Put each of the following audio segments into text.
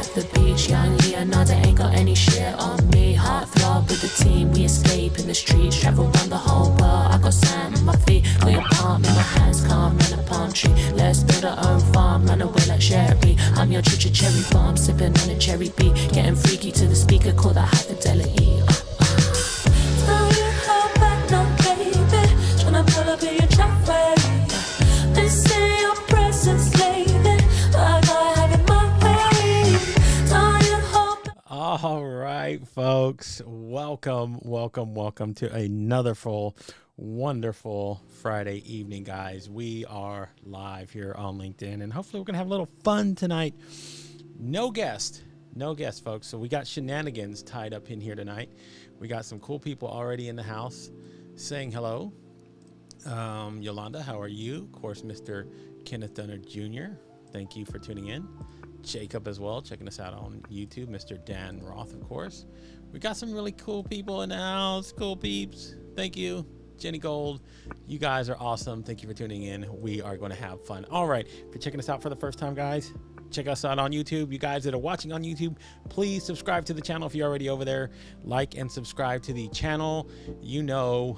at the beach. Young Leonardo ain't got any shit on me. Heart throb with the team, we escape in the streets. Travel around the whole world, I got sand on my feet. Got your palm in my hands, calm in a palm tree. Let's build our own farm, run away like Sherry. I'm your cherry bomb, sipping on a cherry beat. Getting freaky to the speaker, call that high fidelity. Tell you how back now, baby. Tryna pull up in your driveway. They say your presence lady. I gotta have it my way. Tell you how back. All right, folks. Welcome to another full, wonderful Friday evening, guys. We are live here on LinkedIn, and hopefully we're going to have a little fun tonight. No guest, folks. So we got shenanigans tied up in here tonight. We got some cool people already in the house saying hello. Yolanda, how are you? Of course, Mr. Kenneth Dunner Jr., thank you for tuning in. Jacob as well, checking us out on YouTube. Mr. Dan Roth, of course. We got some really cool people in the house. Cool peeps. Thank you. Jenny Gold, you guys are awesome. Thank you for tuning in. We are going to have fun. All right. If you're checking us out for the first time, guys, check us out on YouTube. You guys that are watching on YouTube, please subscribe to the channel if you're already over there. Like and subscribe to the channel. You know,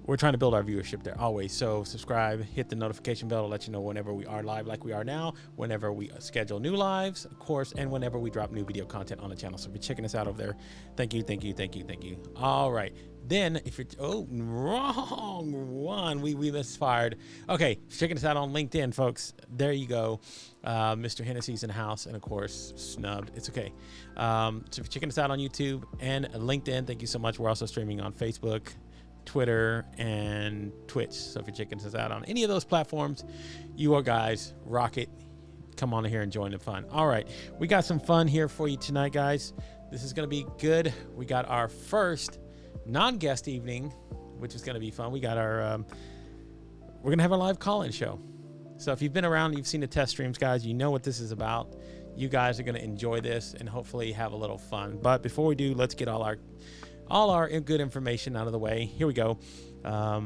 we're trying to build our viewership there always. So subscribe, hit the notification bell to let you know whenever we are live like we are now, whenever we schedule new lives, of course, and whenever we drop new video content on the channel. So if you're checking us out over there, thank you. All right. Then if you're, wrong one, we misfired. Okay, if you're checking us out on LinkedIn, folks, there you go. Mr. Hennessy's in the house, and of course, snubbed. It's okay. So if you're checking us out on YouTube and LinkedIn, thank you so much. We're also streaming on Facebook, Twitter, and Twitch. So if you're checking us out on any of those platforms, you are guys rock it. Come on in here and join the fun. All right, we got some fun here for you tonight, guys. This is gonna be good. We got our first non-guest evening, which is gonna be fun. We got our we're gonna have a live call-in show. So if you've been around, you've seen the test streams, guys, you know what this is about. You guys are gonna enjoy this and hopefully have a little fun. But before we do, let's get all our good information out of the way. Here we go. There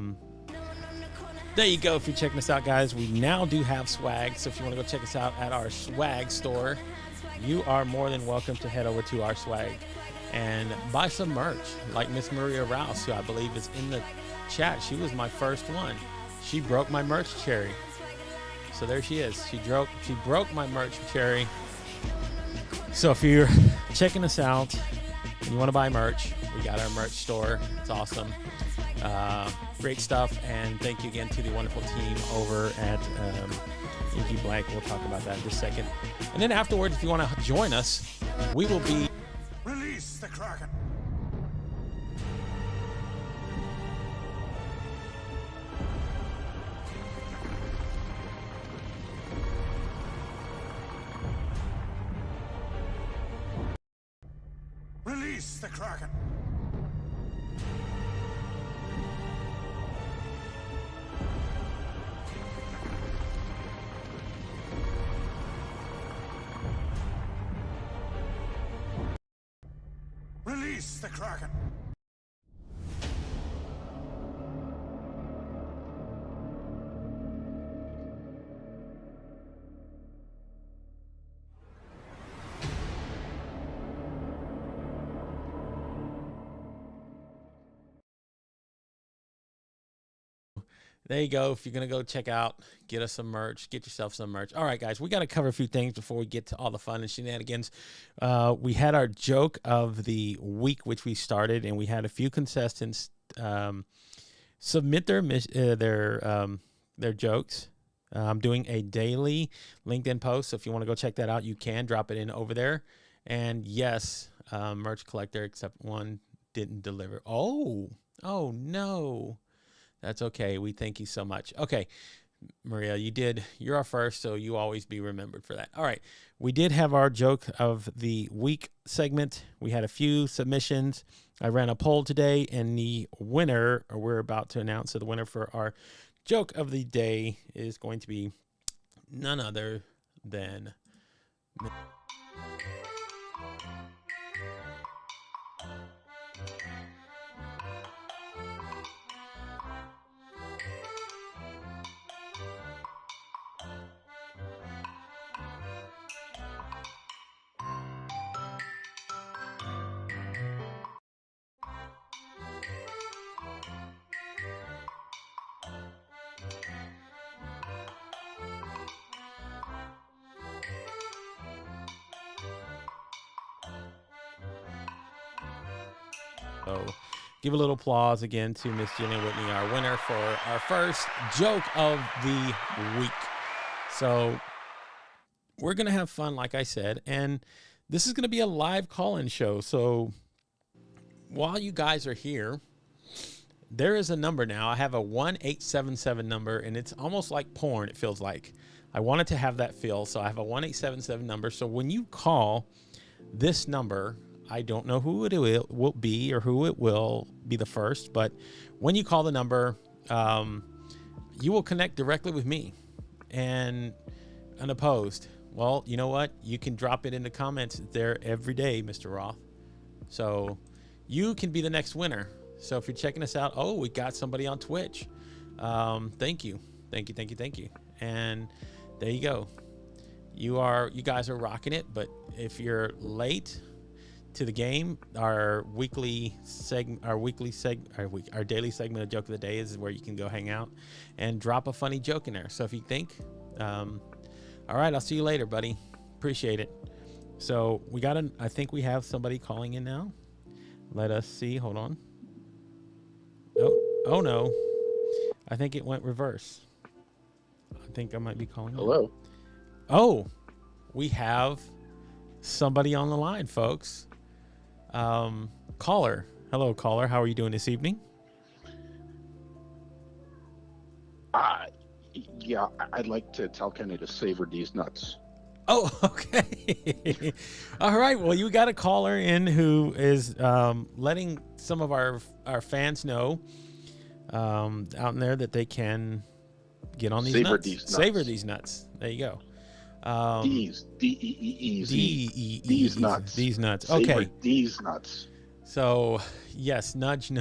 you go. If you're checking us out, guys, we now do have swag. So if you want to go check us out at our swag store, you are more than welcome to head over to our swag and buy some merch, like Miss Maria Rouse, who I believe is in the chat. She was my first one. She broke my merch cherry. So there she is. She broke my merch cherry. So if you're checking us out and you want to buy merch, we got our merch store. It's awesome. Great stuff. And thank you again to the wonderful team over at Inky Blank. We'll talk about that in just a second. And then afterwards, if you want to join us, we will be... Release the Kraken! Release the Kraken! Release the Kraken! There you go. If you're going to go check out, get us some merch, get yourself some merch. All right, guys, we got to cover a few things before we get to all the fun and shenanigans. We had our joke of the week, which we started, and we had a few contestants submit their jokes. I'm doing a daily LinkedIn post, so if you want to go check that out, you can drop it in over there. And yes, merch collector, except one didn't deliver. Oh no. That's okay. We thank you so much. Okay, Maria, you're our first, so you always be remembered for that. All right, we did have our joke of the week segment. We had a few submissions. I ran a poll today, and the winner, or we're about to announce the winner for our joke of the day, is going to be none other than... So give a little applause again to Miss Jillian Whitney, our winner for our first joke of the week. So we're going to have fun, like I said, and this is going to be a live call-in show. So while you guys are here, there is a number now. I have a 1-877 number, and it's almost like porn, it feels like. I wanted to have that feel, so I have a 1-877 number. So when you call this number, I don't know who it will be or who it will be the first, but when you call the number, you will connect directly with me and unopposed. Well, you know what? You can drop it in the comments there every day, Mr. Roth. So you can be the next winner. So if you're checking us out, oh, we got somebody on Twitch. Thank you. And there you go. You guys are rocking it. But if you're late to the game, our daily segment of Joke of the Day is where you can go hang out and drop a funny joke in there. So if you think, all right, I'll see you later, buddy. Appreciate it. So I think we have somebody calling in now. Let us see. Hold on. Oh no. I think it went reverse. I think I might be calling. Hello. In. Oh, we have somebody on the line, folks. Caller. Hello, caller. How are you doing this evening? Yeah, I'd like to tell Kenny to savor these nuts. Oh, okay. All right. Well, you got a caller in who is letting some of our fans know out in there that they can get on these nuts. Savor these nuts. There you go. These nuts. These nuts. Savor Okay. these nuts. So, yes, nudge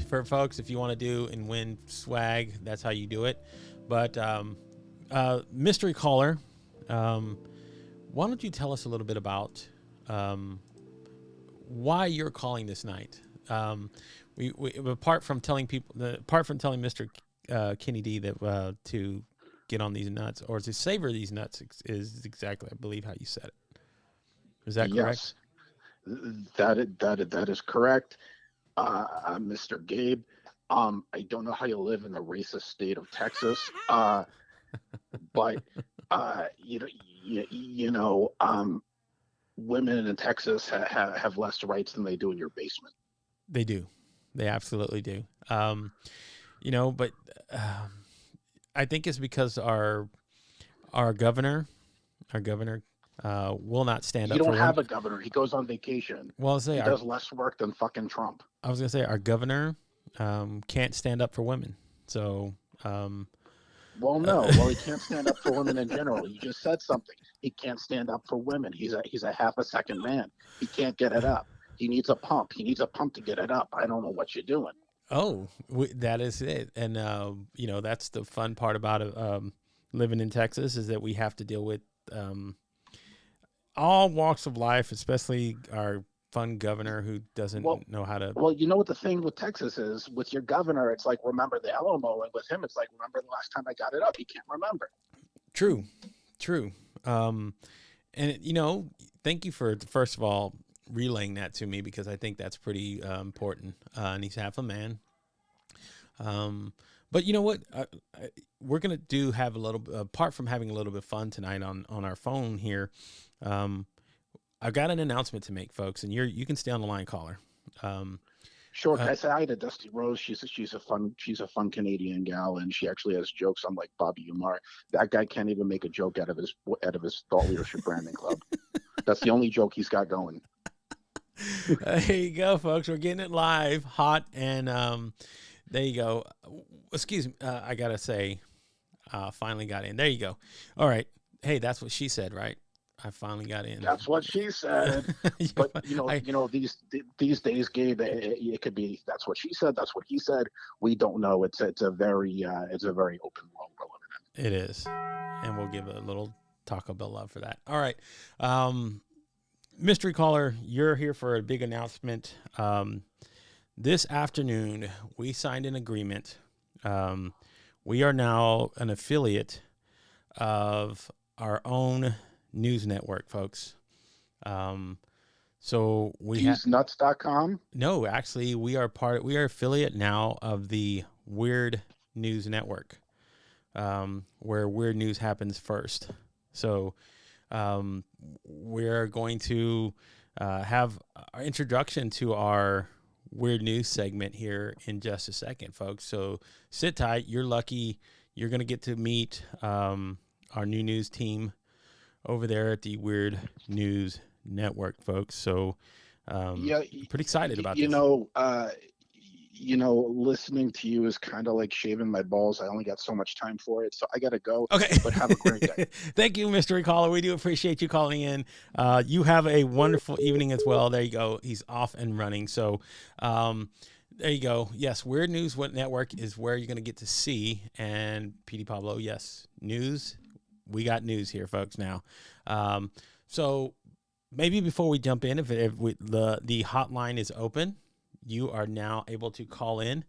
for folks. If you want to do and win swag, that's how you do it. But mystery caller, why don't you tell us a little bit about why you're calling this night? We apart from telling Mr. Kenny D that to get on these nuts or to savor these nuts is exactly, I believe, how you said it. Is that correct? Yes, that is correct, Mr. Gabe. I don't know how you live in the racist state of Texas, but women in Texas have less rights than they do in your basement. They do. They absolutely do. But I think it's because our governor will not stand up for women. You don't have a governor. He goes on vacation. Well, he does less work than fucking Trump. I was going to say our governor can't stand up for women. So, well, no. Well, he can't stand up for women in general. You just said something. He can't stand up for women. He's a half a second man. He can't get it up. He needs a pump. He needs a pump to get it up. I don't know what you're doing. Oh, that is it. And, that's the fun part about living in Texas is that we have to deal with all walks of life, especially our fun governor who doesn't know how to. Well, you know what the thing with Texas is? With your governor, it's like, remember the Alamo. And with him, it's like, remember the last time I got it up? He can't remember. True. And, thank you for, first of all, relaying that to me because I think that's pretty important. And he's half a man. But you know what? We're going to have a little, apart from having a little bit of fun tonight on our phone here, I've got an announcement to make, folks, and you can stay on the line, caller. Sure. Can I say hi to Dusty Rose? She's a fun Canadian gal, and she actually has jokes unlike Bobby Umar. That guy can't even make a joke out of his thought leadership branding club. That's the only joke he's got going. There you go, folks. We're getting it live, hot, and there you go. Excuse me. I gotta say, finally got in. There you go. All right. Hey, that's what she said, right? I finally got in. That's what she said. But these days, Gabe, it could be that's what she said, that's what he said. We don't know. It's a very open world we're living in. It is, and we'll give a little Taco Bell love for that. All right, mystery caller, you're here for a big announcement. This afternoon, we signed an agreement. We are now an affiliate of our own news network, folks. So we have Nuts.com. no, actually, we are affiliate now of the Weird News Network, where weird news happens first. So we're going to have our introduction to our weird news segment here in just a second, folks. So sit tight. You're lucky. You're going to get to meet our new news team over there at the Weird News Network, folks. So pretty excited about this. Listening to you is kind of like shaving my balls. I only got so much time for it, so I gotta go. Okay. But have a great day. Thank you, mystery caller. We do appreciate you calling in. You have a wonderful evening as well. There you go. He's off and running. So there you go. Yes, Weird News Network is where you're going to get to see. And PD Pablo, yes, news. We got news here, folks, now. So maybe before we jump in, if the hotline is open, you are now able to call in.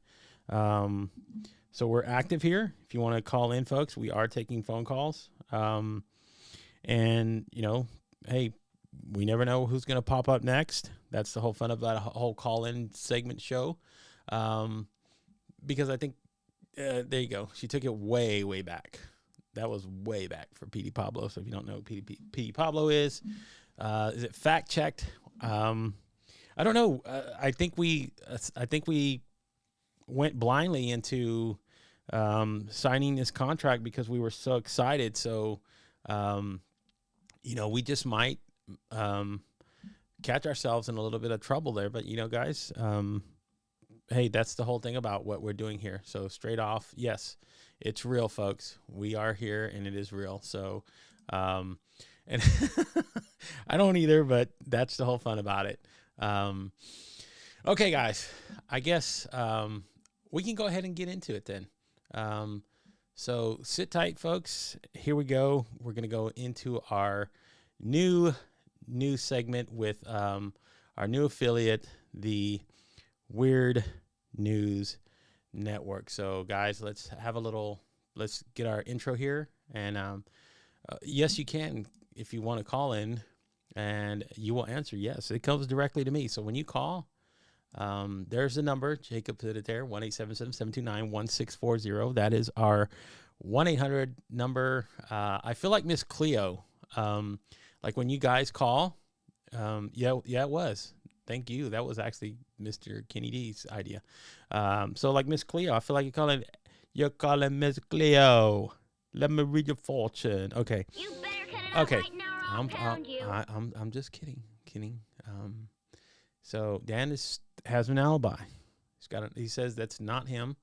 So we're active here. If you want to call in, folks, we are taking phone calls. And, hey, we never know who's going to pop up next. That's the whole fun of that whole call-in segment show. Because I think, there you go. She took it way, way back. That was way back for PD Pablo. So if you don't know who PD Pablo is it fact-checked? I don't know. I think we went blindly into signing this contract because we were so excited. So, we just might catch ourselves in a little bit of trouble there. But, guys, hey, that's the whole thing about what we're doing here. So straight off, yes, it's real, folks. We are here and it is real. So, and I don't either, but that's the whole fun about it. Okay, guys, I guess we can go ahead and get into it then. So sit tight, folks. Here we go. We're going to go into our new segment with our new affiliate, the Weird News Network. So, guys, let's get our intro here. And yes, you can, if you want to call in. And you will answer yes. It comes directly to me. So when you call, there's the number. Jacob put it there, 1-877-729-1640. That is our 1-800 number. I feel like Miss Cleo. Like when you guys call, yeah, it was. Thank you. That was actually Mr. Kenny D's idea. So like Miss Cleo, I feel like you're calling Miss Cleo. Let me read your fortune. Okay. You better cut it out right now. I'm just kidding. So Dan has an alibi. He says that's not him.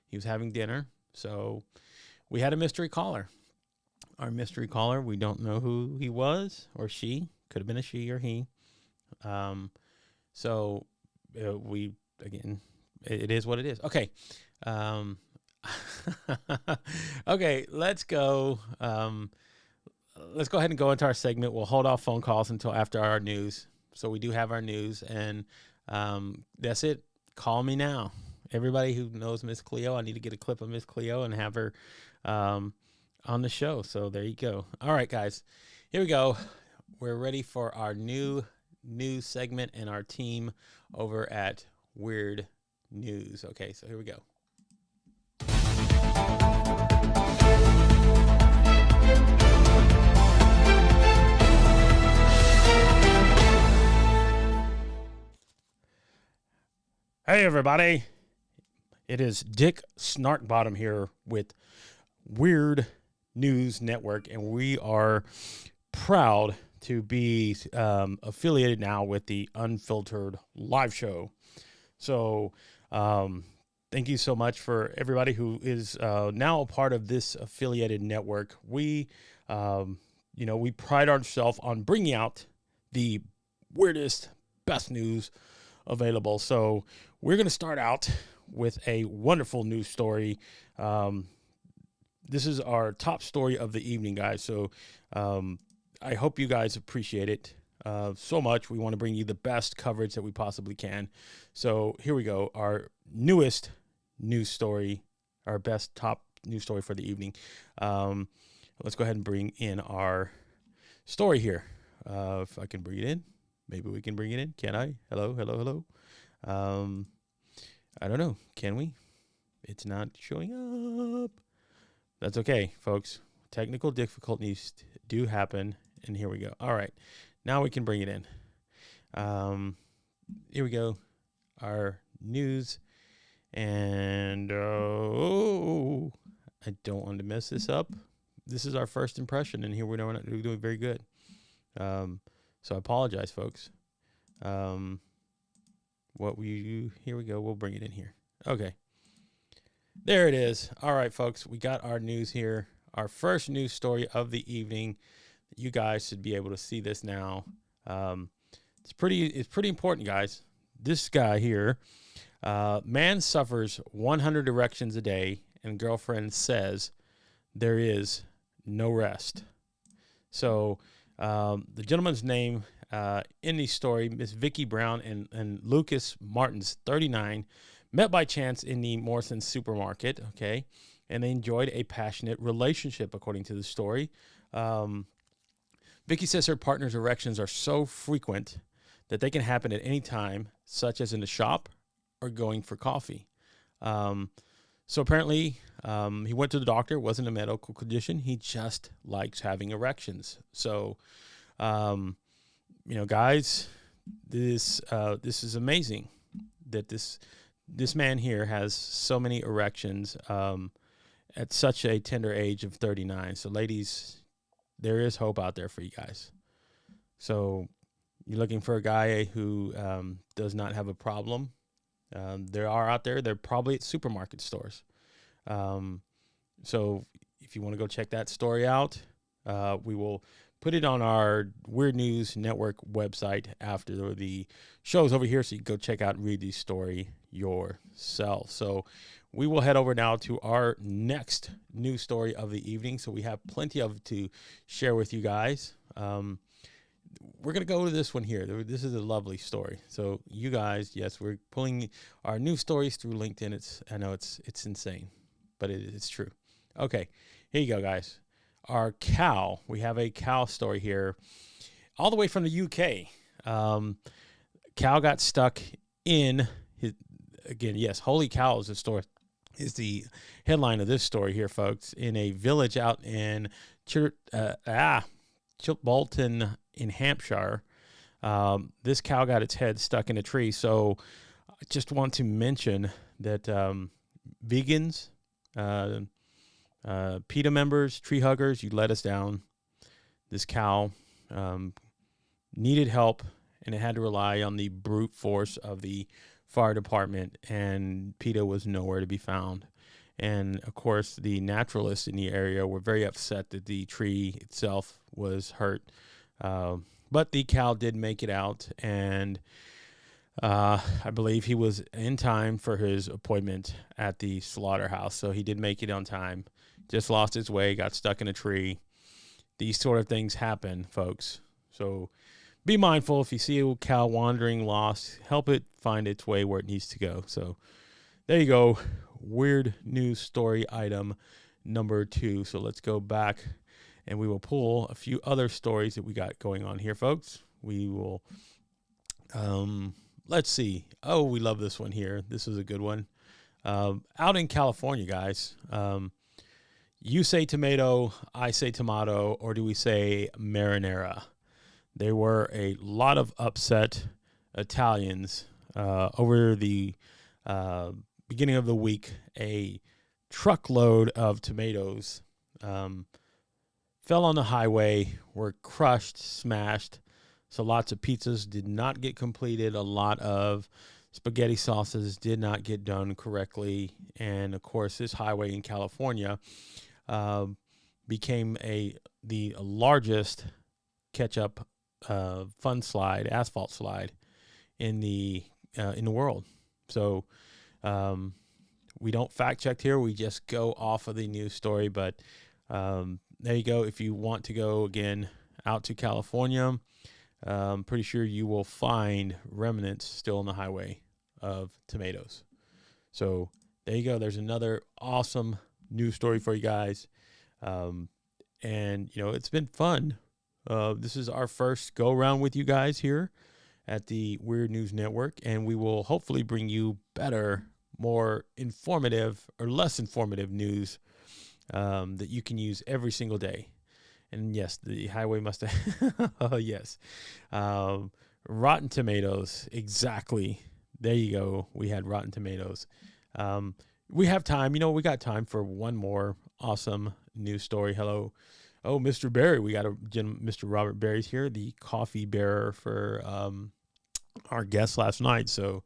He was having dinner. So we had a mystery caller. Our mystery caller, we don't know who he was or she. Could have been a she or he. So it is what it is. Okay. Okay, let's go. Let's go ahead and go into our segment. We'll hold off phone calls until after our news. So we do have our news, and that's it. Call me now. Everybody who knows Miss Cleo, I need to get a clip of Miss Cleo and have her on the show. So there you go. All right, guys, here we go. We're ready for our new news segment and our team over at Weird News. Okay, so here we go. Hey, everybody. It is Dick Snarkbottom here with Weird News Network, and we are proud to be affiliated now with the UnFiltered live show. So thank you so much for everybody who is now a part of this affiliated network. We pride ourselves on bringing out the weirdest, best news available. So we're going to start out with a wonderful news story. This is our top story of the evening, guys. So I hope you guys appreciate it so much. We want to bring you the best coverage that we possibly can. So here we go. Our newest news story, our best top news story for the evening. Let's go ahead and bring in our story here. If I can bring it in. Maybe we can bring it in. Can I? Hello, hello, hello. I don't know. Can we? It's not showing up. That's okay, folks. Technical difficulties do happen, and here we go. All right, now we can bring it in. Here we go. Our news, and I don't want to mess this up. This is our first impression, and here we're not doing very good. So I apologize, folks. Here we go. We'll bring it in here. Okay. There it is. All right, folks. We got our news here. Our first news story of the evening. You guys should be able to see this now. It's pretty important, guys. This guy here, man suffers 100 erections a day, and girlfriend says there is no rest. So the gentleman's name in the story, Miss Vicky Brown and Lucas Martins, 39, met by chance in the Morrison supermarket, okay, and they enjoyed a passionate relationship, according to the story. Vicky says her partner's erections are so frequent that they can happen at any time, such as in the shop or going for coffee. So apparently, he went to the doctor. It wasn't a medical condition. He just likes having erections. So, guys, this is amazing that this man here has so many erections at such a tender age of 39. So, ladies, there is hope out there for you guys. So, you're looking for a guy who does not have a problem. There are out there. They're probably at supermarket stores. So if you want to go check that story out, we will put it on our Weird News Network website after the show's over here, so you can go check out and read the story yourself. So we will head over now to our next news story of the evening. So we have plenty of it to share with you guys. We're going to go to this one here. This is a lovely story. So you guys, yes, we're pulling our news stories through LinkedIn. I know it's insane, but it's true. Okay, here you go, guys. Our cow. We have a cow story here, all the way from the UK. Cow got stuck in his, again, yes, holy cow is the story. Is the headline of this story here, folks, in a village out in Chilbolton in Hampshire. This cow got its head stuck in a tree. So I just want to mention that vegans, PETA members, tree huggers, you let us down. This cow needed help, and it had to rely on the brute force of the fire department, and PETA was nowhere to be found. And, of course, the naturalists in the area were very upset that the tree itself was hurt. But the cow did make it out, and I believe he was in time for his appointment at the slaughterhouse. So he did make it on time. Just lost his way, got stuck in a tree. These sort of things happen, folks. So be mindful. If you see a cow wandering lost, help it find its way where it needs to go. So there you go. Weird news story item number 2. So let's go back, and we will pull a few other stories that we got going on here, folks. We will, let's see. Oh, we love this one here. This is a good one. Out in California, guys. You say tomato, I say tomato, or do we say marinara? There were a lot of upset Italians over the beginning of the week. A truckload of tomatoes fell on the highway, were crushed, smashed. So lots of pizzas did not get completed. A lot of spaghetti sauces did not get done correctly. And, of course, this highway in California became the largest catch-up asphalt slide in the world. So we don't fact check here. We just go off of the news story. But there you go. If you want to go again out to California, I'm pretty sure you will find remnants still on the highway of tomatoes. So there you go. There's another awesome news story for you guys. And, it's been fun. This is our first go around with you guys here. at the Weird News Network, and we will hopefully bring you better, more informative or less informative news that you can use every single day. And yes, the highway must have, oh yes, Rotten Tomatoes, exactly. There you go. We had Rotten Tomatoes. We have time. We got time for one more awesome news story. Hello. Oh, Mr. Barry. We got Mr. Robert Barry's here, the coffee bearer for our guest last night. So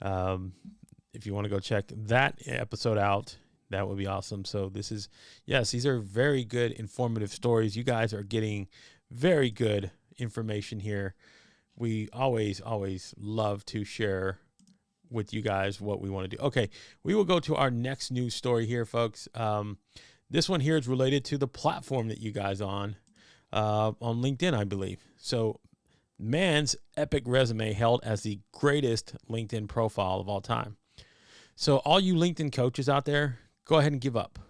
if you want to go check that episode out, that would be awesome. So these are very good, informative stories. You guys are getting very good information here. We always love to share with you guys what we want to do. Okay, we will go to our next news story here, folks. This one here is related to the platform that you guys on LinkedIn, I believe. So, man's epic resume held as the greatest LinkedIn profile of all time. So, all you LinkedIn coaches out there, go ahead and give up.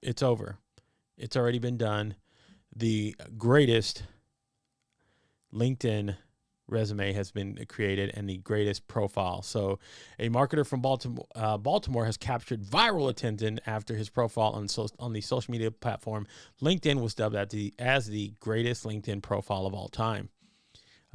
It's over. It's already been done. The greatest LinkedIn resume has been created and the greatest profile. So a marketer from Baltimore has captured viral attention after his profile on the social media platform LinkedIn was dubbed as the greatest LinkedIn profile of all time.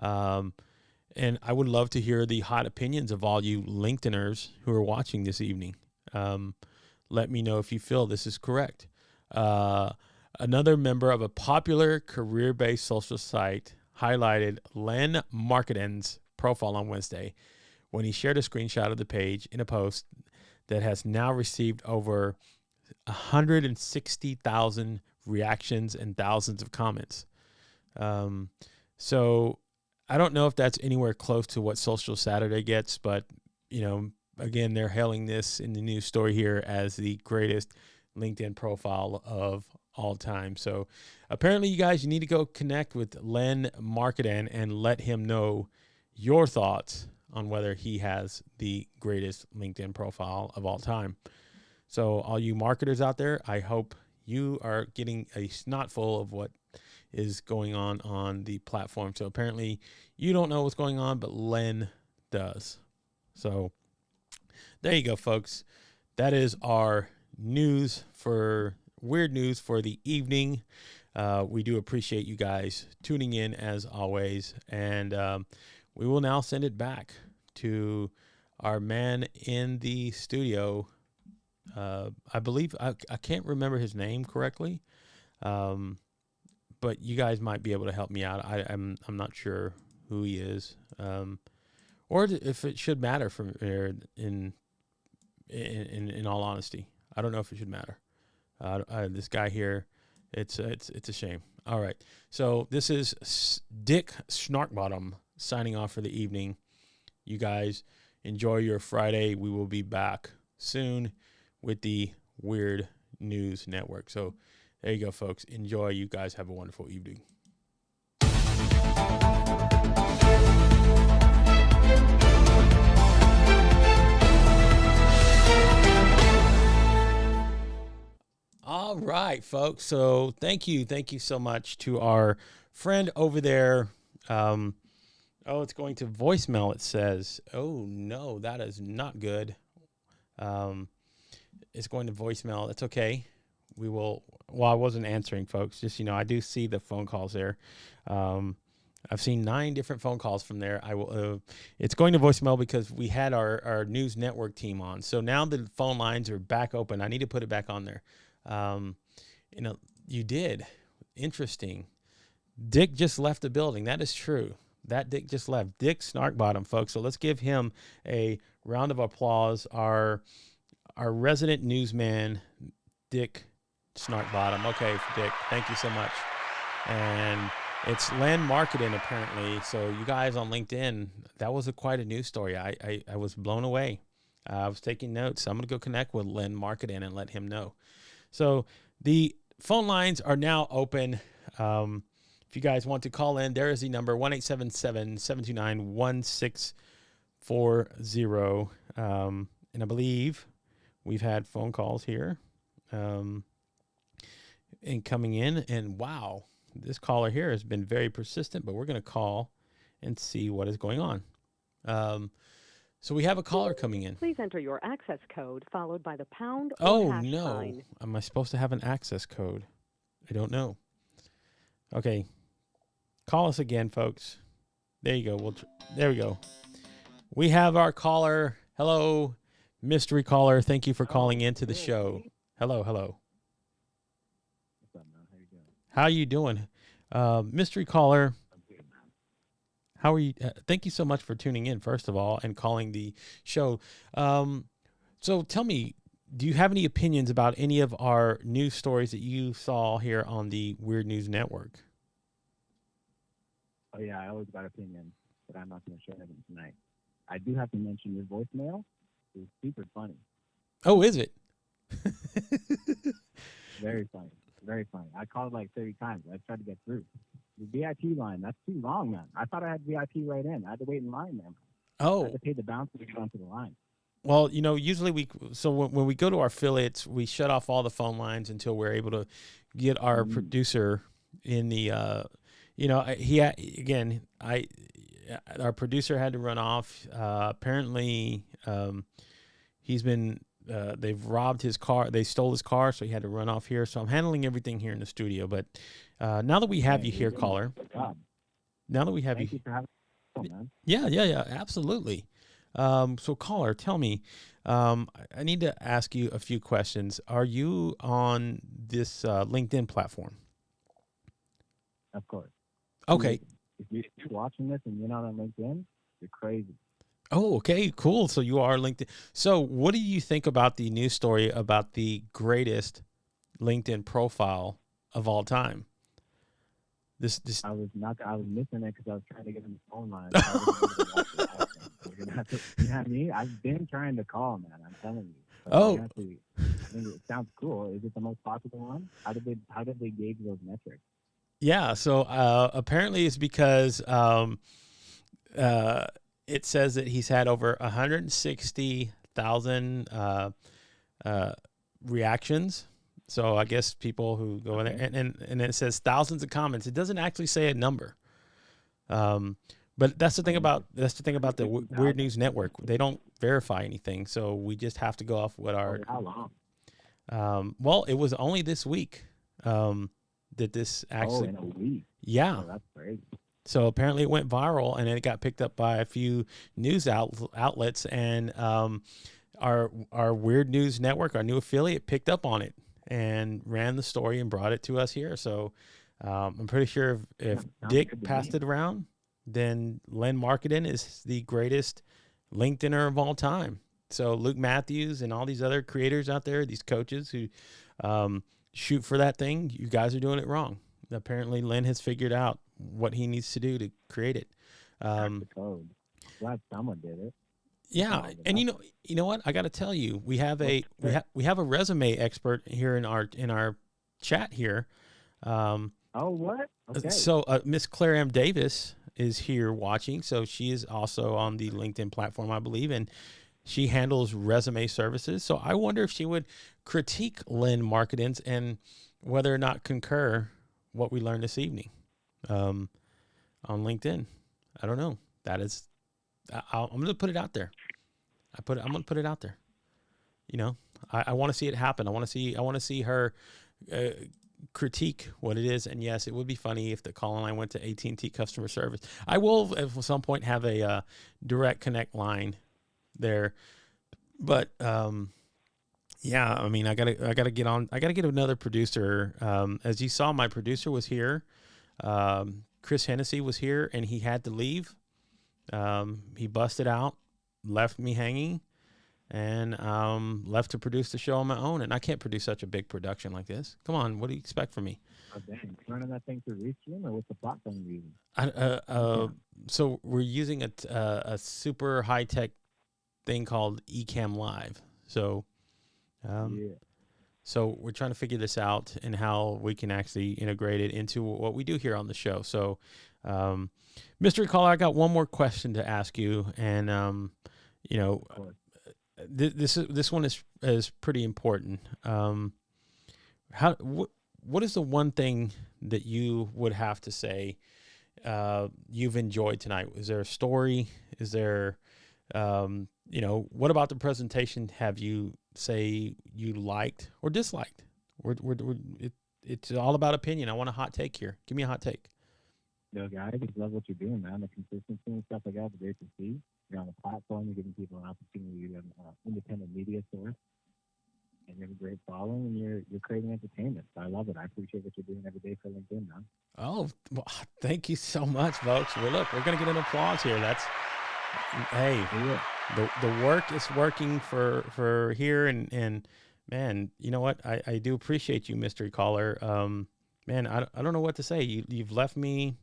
And I would love to hear the hot opinions of all you LinkedIners who are watching this evening. Let me know if you feel this is correct. Another member of a popular career-based social site highlighted Len Markeden's profile on Wednesday when he shared a screenshot of the page in a post that has now received over 160,000 reactions and thousands of comments. So I don't know if that's anywhere close to what Social Saturday gets, but again, they're hailing this in the news story here as the greatest LinkedIn profile of all time. So apparently you need to go connect with Len Markeden and let him know your thoughts on whether he has the greatest LinkedIn profile of all time. So all you marketers out there, I hope you are getting a snotful of what is going on the platform. So apparently you don't know what's going on, but Len does. So there you go, folks. That is our weird news for the evening. We do appreciate you guys tuning in as always. And we will now send it back to our man in the studio. I believe, I can't remember his name correctly. But you guys might be able to help me out. I'm not sure who he is. Or if it should matter in all honesty. I don't know if it should matter. This guy here, it's a shame. All right. So this is Dick Snarkbottom signing off for the evening. You guys enjoy your Friday. We will be back soon with the Weird News Network. So there you go, folks. Enjoy. You guys have a wonderful evening. All right, folks. So thank you so much to our friend over there. It's going to voicemail, it says. Oh, no, that is not good. It's going to voicemail. That's okay. We will. Well, I wasn't answering, folks. Just, I do see the phone calls there. I've seen 9 different phone calls from there. I will. It's going to voicemail because we had our news network team on. So now the phone lines are back open. I need to put it back on there. You did. Interesting. Dick just left the building. That is true. That Dick just left. Dick Snarkbottom, folks. So let's give him a round of applause. Our resident newsman, Dick Snarkbottom. Okay, Dick, thank you so much. And it's Len Marketing, apparently. So you guys on LinkedIn, that was quite a news story. I was blown away. I was taking notes. I'm going to go connect with Len Marketing and let him know. So the phone lines are now open. If you guys want to call in, there is the number, 1-877-729-1640. And I believe we've had phone calls here and coming in. And wow, this caller here has been very persistent, but we're going to call and see what is going on. So we have a caller coming in. Please enter your access code followed by the pound or Oh, hash no. sign. Am I supposed to have an access code? I don't know. Okay. Call us again, folks. There you go. There we go. We have our caller. Hello, mystery caller. Thank you for calling into the show. Hello. What's up, man? How you doing? How you doing? Mystery caller. I'm good, man. How are you? Thank you so much for tuning in, first of all, and calling the show. So tell me, do you have any opinions about any of our news stories that you saw here on the Weird News Network? Oh, yeah, I always got opinions, but I'm not going to share them tonight. I do have to mention your voicemail. It was super funny. Oh, is it? Very funny. Very funny. I called like 30 times. I tried to get through. The VIP line, that's too long, man. I thought I had VIP right in. I had to wait in line, man. I Oh, had to pay the bouncer to get onto the line. well, usually when we go to our affiliates, we shut off all the phone lines until we're able to get our producer in the, our producer had to run off. Apparently, they've robbed his car. They stole his car, so he had to run off here. So I'm handling everything here in the studio. But now that we have you here, caller, now that we have Thank you, you for having me, man. yeah, absolutely. So caller, tell me, I need to ask you a few questions. Are you on this LinkedIn platform? Of course. Okay. If you're watching this and you're not on LinkedIn, you're crazy. Oh, okay, cool. So you are LinkedIn. So what do you think about the news story about the greatest LinkedIn profile of all time? This I was missing it because I was trying to get in the phone line. You know what I mean? I've been trying to call, man. I'm telling you. Oh. I think it sounds cool. Is it the most popular one? How did they gauge those metrics? Yeah. So apparently it's because it says that he's had over 160,000 reactions. So I guess people who go in there and it says thousands of comments. It doesn't actually say a number. But that's the thing about the Weird News Network. They don't verify anything, so we just have to go off what our. How long? Well, it was only this week that this actually. Oh, in a week. Yeah. Oh, that's crazy. So apparently it went viral, and it got picked up by a few news outlets, and our Weird News Network, our new affiliate, picked up on it and ran the story and brought it to us here. So I'm pretty sure if Dick passed it around, then Len Marketing is the greatest LinkedIner of all time. So Luke Matthews and all these other creators out there, these coaches who shoot for that thing, you guys are doing it wrong. Apparently Len has figured out what he needs to do to create it. The code. Glad someone did it. Yeah, and you know what? I got to tell you, we have a resume expert here in our chat here. Oh, what? Okay. So Miss Claire M. Davis is here watching. So she is also on the LinkedIn platform, I believe, and she handles resume services. So I wonder if she would critique Len Marketing's and whether or not concur what we learned this evening on LinkedIn. I don't know. That is, I'm going to put it out there. I'm going to put it out there. You know, I want to see it happen. I want to see her critique what it is. And yes, it would be funny if the call line went to AT&T customer service. I will at some point have a direct connect line there, but yeah, I mean, I gotta get another producer. As you saw, my producer was here. Chris Hennessy was here, and he had to leave. He busted out, left me hanging, and left to produce the show on my own. And I can't produce such a big production like this. Come on, what do you expect from me? Oh, dang. Running that thing through Restream, or what's the platform you're using? So we're using a super high tech thing called Ecamm Live. So, so we're trying to figure this out and how we can actually integrate it into what we do here on the show. So, Mystery Caller, I got one more question to ask you, and you know, this one is pretty important. What is the one thing that you would have to say you've enjoyed tonight. Is there a story? Is there, what about the presentation have you say you liked or disliked? It's all about opinion. I want a hot take here. Give me a hot take. No, guys, I just love what you're doing, man. The consistency and stuff like that is great to see. You're on the platform. You're giving people an opportunity to have an independent media source. And you have a great following, and you're creating entertainment. So I love it. I appreciate what you're doing every day for LinkedIn, man. Oh, well, thank you so much, folks. Well, look, we're going to get an applause here. Hey, the work is working for here. And man, you know what? I do appreciate you, mystery caller. Man, I don't know what to say. You've left me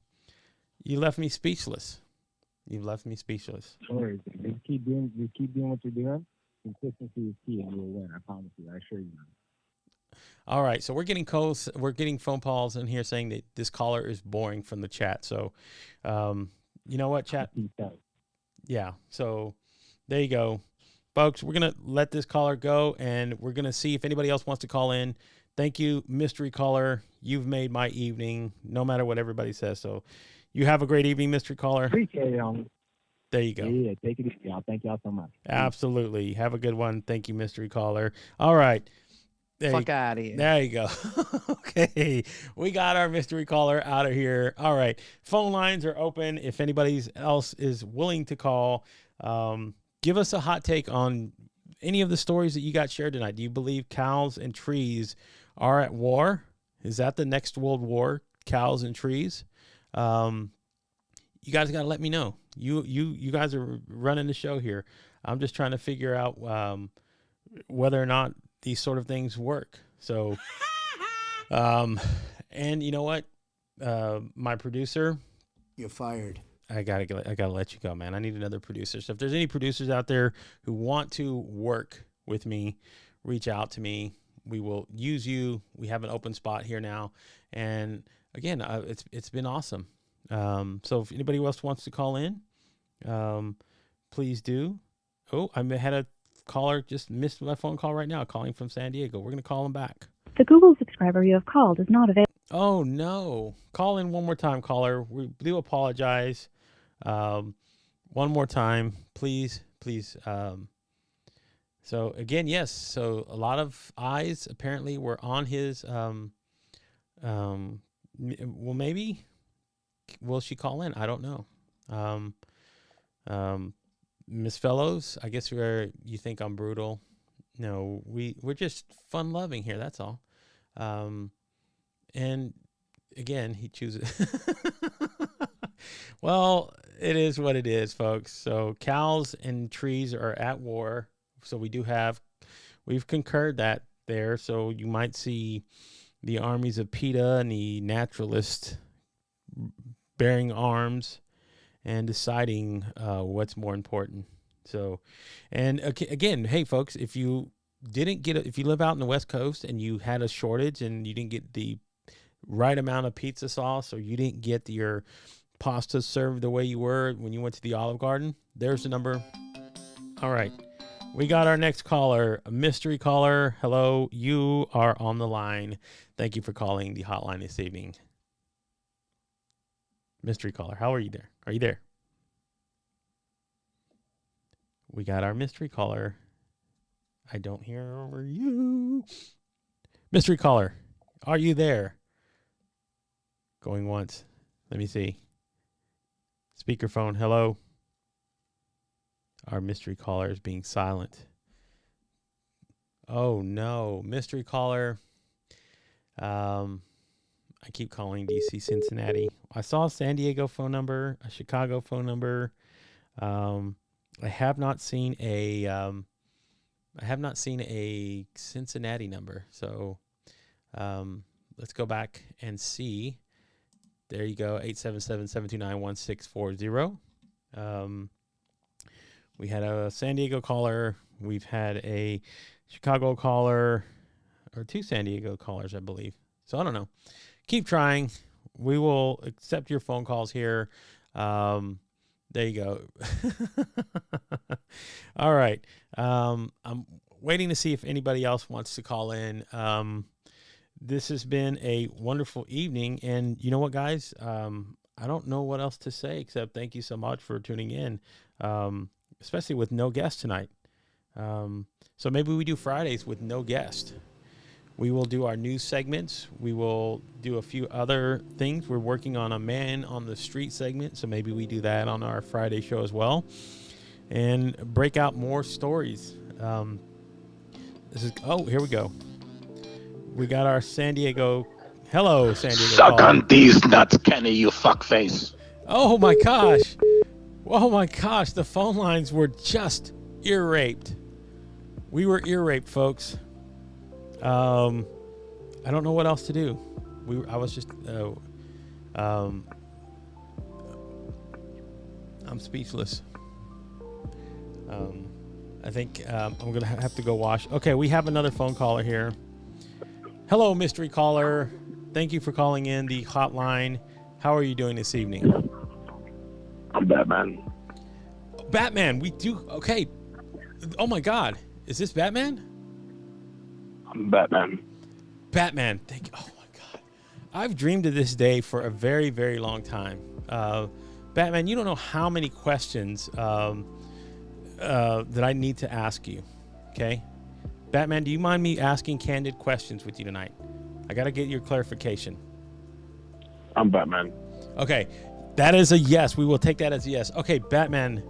speechless. You've left me speechless. Sorry, just keep doing what you're doing. Consistency is key, and you'll win. I promise you. I assure you, man. All right, so we're getting phone calls in here saying that this caller is boring from the chat. So, you know what, chat? Yeah. So, there you go, folks. We're gonna let this caller go, and we're gonna see if anybody else wants to call in. Thank you, mystery caller. You've made my evening, no matter what everybody says. So, you have a great evening, mystery caller. Appreciate it, There you go. Yeah, take it easy, y'all. Thank y'all so much. Absolutely. Have a good one. Thank you, mystery caller. All right. Fuck out of here. There you go. Okay. We got our mystery caller out of here. All right. Phone lines are open. If anybody else is willing to call, give us a hot take on any of the stories that you got shared tonight. Do you believe cows and trees are at war? Is that the next world war? Cows and trees? You guys got to let me know. You guys are running the show here. I'm just trying to figure out whether or not these sort of things work. So, and you know what? My producer, you're fired. I gotta let you go, man. I need another producer. So if there's any producers out there who want to work with me, reach out to me. We will use you. We have an open spot here now, and again, it's been awesome. So if anybody else wants to call in, please do. Oh, I had a caller just missed my phone call right now, calling from San Diego. We're going to call him back. The Google subscriber you have called is not available. Oh, no. Call in one more time, caller. We do apologize. One more time, please. So again, yes. So a lot of eyes apparently were on his, well, maybe. Will she call in? I don't know. Miss Fellows, I guess you think I'm brutal. No, we're just fun loving here. That's all. And again, he chooses. Well, it is what it is, folks. So cows and trees are at war. So we've concurred that there. So you might see the armies of PETA and the naturalists bearing arms and deciding what's more important. So, and again, hey folks, if you live out in the West Coast and you had a shortage and you didn't get the right amount of pizza sauce, or you didn't get your pasta served the way you were when you went to the Olive Garden, there's the number. All right. We got our next caller, a mystery caller. Hello, you are on the line. Thank you for calling the hotline this evening. Mystery caller, how are you there? Are you there? We got our mystery caller. I don't hear you. Mystery caller, are you there? Going once. Let me see. Speakerphone, hello. Our mystery caller is being silent. Oh no, mystery caller. I keep calling DC Cincinnati. I saw a San Diego phone number, a Chicago phone number. I have not seen a Cincinnati number. So let's go back and see. There you go, 877-729-1640. We had a San Diego caller. We've had a Chicago caller, or two San Diego callers, I believe. So I don't know. Keep trying. We will accept your phone calls here. There you go. All right. I'm waiting to see if anybody else wants to call in. This has been a wonderful evening. And you know what, guys? I don't know what else to say except thank you so much for tuning in, especially with no guest tonight. So maybe we do Fridays with no guest. We will do our news segments. We will do a few other things. We're working on a man on the street segment, so maybe we do that on our Friday show as well, and break out more stories. Here we go. We got our San Diego. Hello, San Diego. Suck caller. on these nuts, Kenny, you fuckface. Oh my gosh. Oh my gosh. The phone lines were just ear raped. We were ear raped, folks. I don't know what else to do. I was just, I'm speechless. I think I'm going to have to go wash. Okay, we have another phone caller here. Hello, mystery caller. Thank you for calling in the hotline. How are you doing this evening? I'm Batman. Batman, we do. Okay. Oh my God. Is this Batman? I'm Batman. Batman. Oh my God. I've dreamed of this day for a very, very long time. Batman, you don't know how many questions that I need to ask you. Okay. Batman, do you mind me asking candid questions with you tonight? I got to get your clarification. I'm Batman. Okay. That is a yes. We will take that as a yes. Okay, Batman,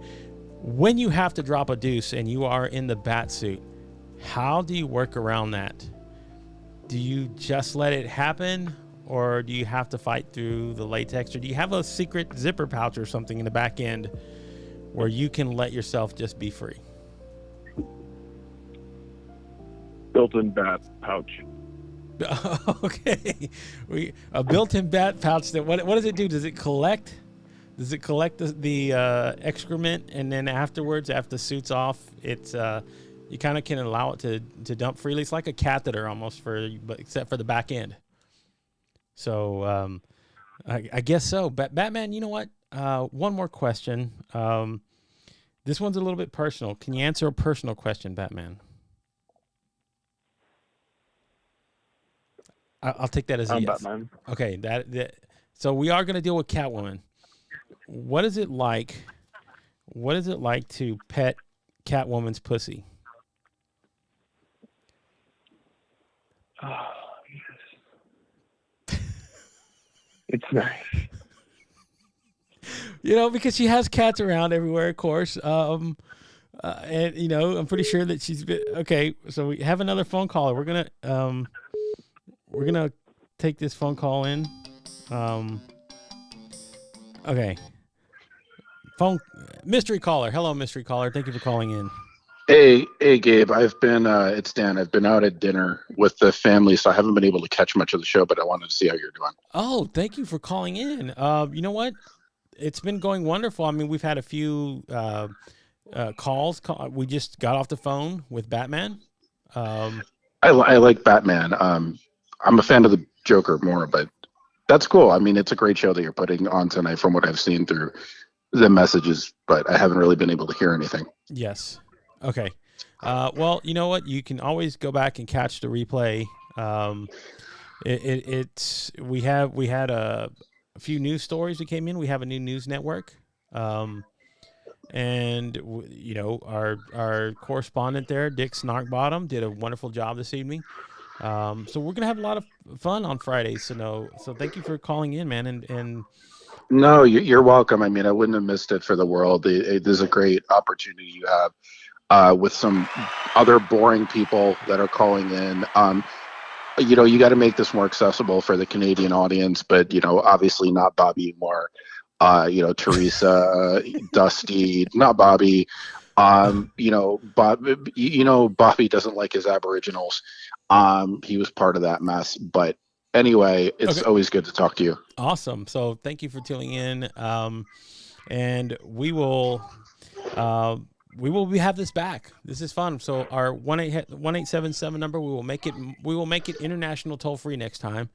when you have to drop a deuce and you are in the bat suit, how do you work around that? Do you just let it happen, or do you have to fight through the latex, or do you have a secret zipper pouch or something in the back end where you can let yourself just be free? Built-in bat pouch. Okay, a built-in bat pouch. That what does it do? Does it collect? Does it collect the excrement, and then afterwards, after the suit's off, it's you kind of can allow it to dump freely. It's like a catheter almost but except for the back end. So I guess so. But Batman, you know what? One more question. This one's a little bit personal. Can you answer a personal question, Batman? I'll take that as a yes. Batman. Okay, so we are going to deal with Catwoman. What is it like? What is it like to pet Catwoman's pussy? Oh, yes. It's nice. You know, because she has cats around everywhere, of course. And you know, I'm pretty sure that she's been okay. So we have another phone caller. We're gonna take this phone call in. Okay. Phone mystery caller. Hello, mystery caller. Thank you for calling in. Hey, Gabe. I've been it's Dan. I've been out at dinner with the family, so I haven't been able to catch much of the show, but I wanted to see how you're doing. Oh, thank you for calling in. You know what? It's been going wonderful. I mean, we've had a few calls. We just got off the phone with Batman. I like Batman. I'm a fan of the Joker more, but that's cool. I mean, it's a great show that you're putting on tonight from what I've seen through the messages, but I haven't really been able to hear anything. Yes. Okay. Well, you know what? You can always go back and catch the replay. We had a few news stories that came in. We have a new news network. And you know, our correspondent there, Dick Snarkbottom, did a wonderful job this evening. So we're gonna have a lot of fun on Fridays. So thank you for calling in, man. And no, you're welcome. I mean, I wouldn't have missed it for the world. There's a great opportunity you have with some other boring people that are calling in. You know, you got to make this more accessible for the Canadian audience, but you know, obviously not Bobby Moore. You know, Teresa, Dusty, not Bobby. You know, Bobby doesn't like his Aboriginals. He was part of that mess. But anyway, it's always good to talk to you. Awesome. So thank you for tuning in. And we will have this back. This is fun. So our 1-877 number, we will make it international toll free next time,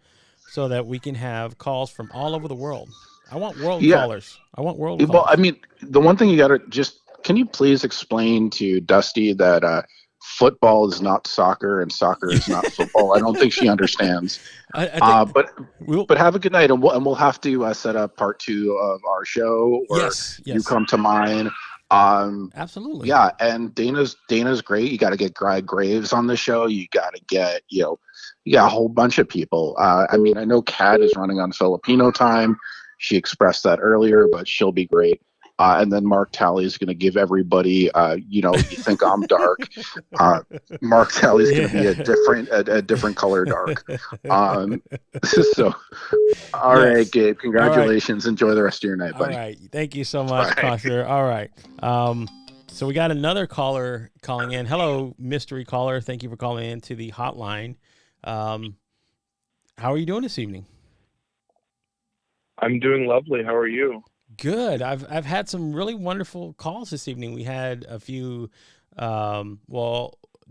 so that we can have calls from all over the world. I want world callers. I want world callers. Well, I mean, the one thing you got to can you please explain to Dusty that football is not soccer and soccer is not football. I don't think she understands. I think But have a good night, and we'll have to set up part 2 of our show, or yes. you come to mine. Absolutely. Yeah, and Dana's great. You got to get Greg Graves on the show. You got to get you got a whole bunch of people. I mean, I know Kat is running on Filipino time. She expressed that earlier, but she'll be great. And then Mark Talley is going to give everybody, you think I'm dark. Mark Talley is going to be a different color dark. So, all right, Gabe, congratulations. Right. Enjoy the rest of your night, buddy. All right. Thank you so much, Cosher. All right. So we got another caller calling in. Hello, mystery caller. Thank you for calling in to the hotline. How are you doing this evening? I'm doing lovely. How are you? Good. I've had some really wonderful calls this evening. We had a few,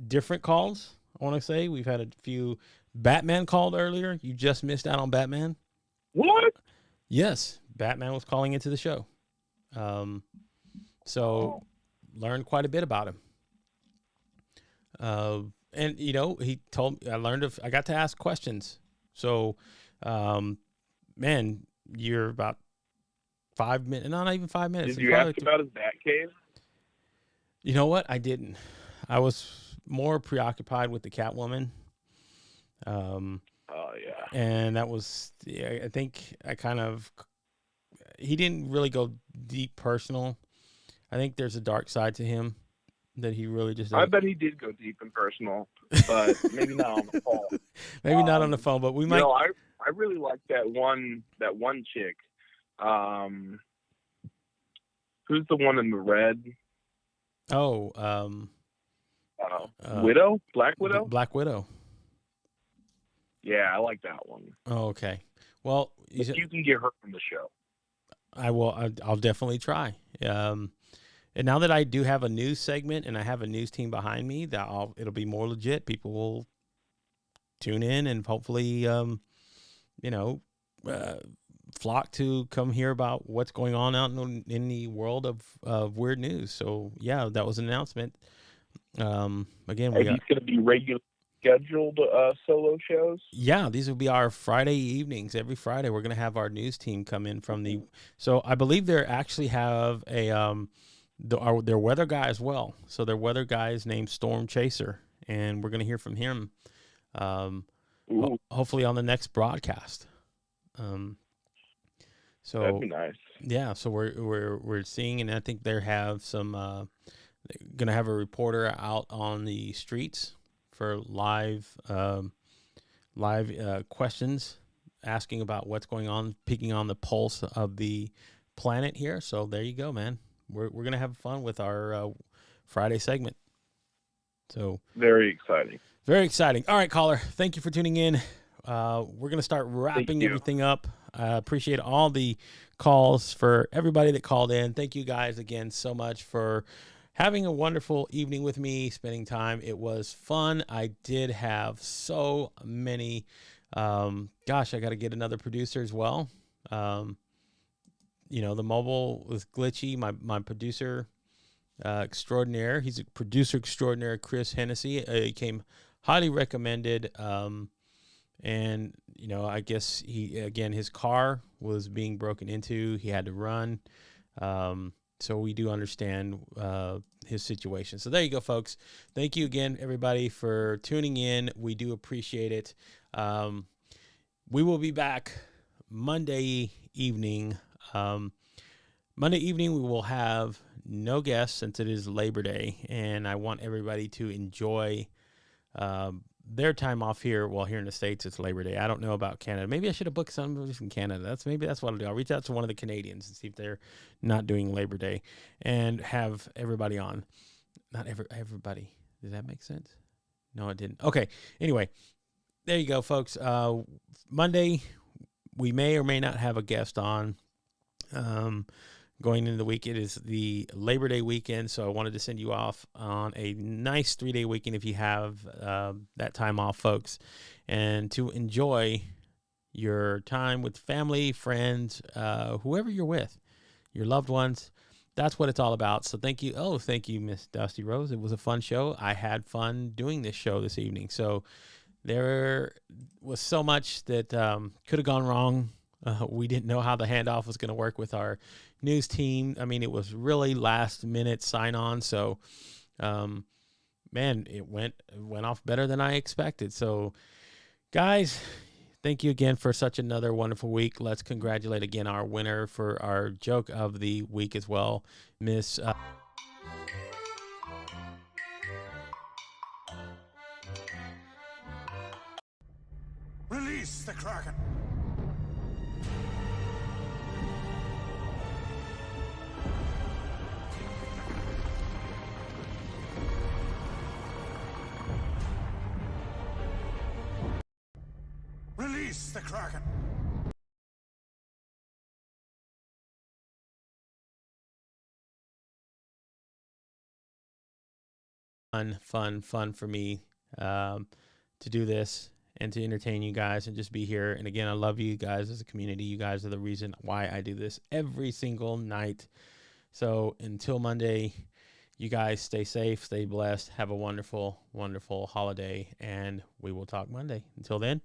different calls. I want to say we've had a few. Batman called earlier. You just missed out on Batman. What? Yes, Batman was calling into the show. Learned quite a bit about him. And he told me, I got to ask questions. So, man, you're about 5 minutes, not even 5 minutes. Did you ask about his bat cave? You know what? I didn't. I was more preoccupied with the Catwoman. Oh yeah. And that was, I think he didn't really go deep personal. I think there's a dark side to him that he really just doesn't. I bet he did go deep and personal, but maybe not on the phone. Maybe not on the phone, but we might. I really like that one chick. Who's the one in the red? Widow? Black Widow? Black Widow. Yeah, I like that one. Oh, okay. Well, you can get her from the show. I will. I'll definitely try. And now that I do have a news segment and I have a news team behind me, it'll be more legit. People will tune in and hopefully, flock to come hear about what's going on out in the world of weird news. So yeah, that was an announcement. Again, are these going to be regular scheduled solo shows? Yeah, these will be our Friday evenings. Every Friday, we're going to have our news team come in from the. So I believe they actually have their weather guy as well. So their weather guy is named Storm Chaser, and we're going to hear from him. Hopefully on the next broadcast. So that'd be nice. Yeah, so we're seeing, and I think they have some going to have a reporter out on the streets for live questions, asking about what's going on, picking on the pulse of the planet here. So there you go, man. We're going to have fun with our Friday segment. So very exciting. Very exciting. All right, caller. Thank you for tuning in. We're going to start wrapping everything up. I appreciate all the calls for everybody that called in. Thank you guys again so much for having a wonderful evening with me, spending time. It was fun. I did have so many. I got to get another producer as well. The mobile was glitchy. My producer extraordinaire. He's a producer extraordinaire, Chris Hennessy. He came highly recommended. And, I guess his car was being broken into. He had to run. So we do understand his situation. So there you go, folks. Thank you again, everybody, for tuning in. We do appreciate it. We will be back Monday evening. Monday evening, we will have no guests since it is Labor Day. And I want everybody to enjoy their time off here. Well, here in the States, it's Labor Day. I don't know about Canada. Maybe I should have booked somebody from Canada. That's what I'll do. I'll reach out to one of the Canadians and see if they're not doing Labor Day and have everybody on. Not everybody. Does that make sense? No, it didn't. Okay. Anyway, there you go, folks. Monday, we may or may not have a guest on. Going into the week, it is the Labor Day weekend, so I wanted to send you off on a nice 3-day weekend if you have that time off, folks, and to enjoy your time with family, friends, whoever you're with, your loved ones. that's what it's all about. So thank you. Oh, thank you, Miss Dusty Rose. It was a fun show. I had fun doing this show this evening. So there was so much that could have gone wrong. We didn't know how the handoff was going to work with our news team. I mean, it was really last minute sign on. So, man, it went off better than I expected. So, guys, thank you again for such another wonderful week. Let's congratulate again our winner for our joke of the week as well, Miss. Release the Kraken. Release the Kraken. Fun for me to do this and to entertain you guys and just be here. And again, I love you guys as a community. You guys are the reason why I do this every single night. So until Monday, you guys stay safe, stay blessed, have a wonderful, wonderful holiday, and we will talk Monday. Until then,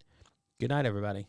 good night, everybody.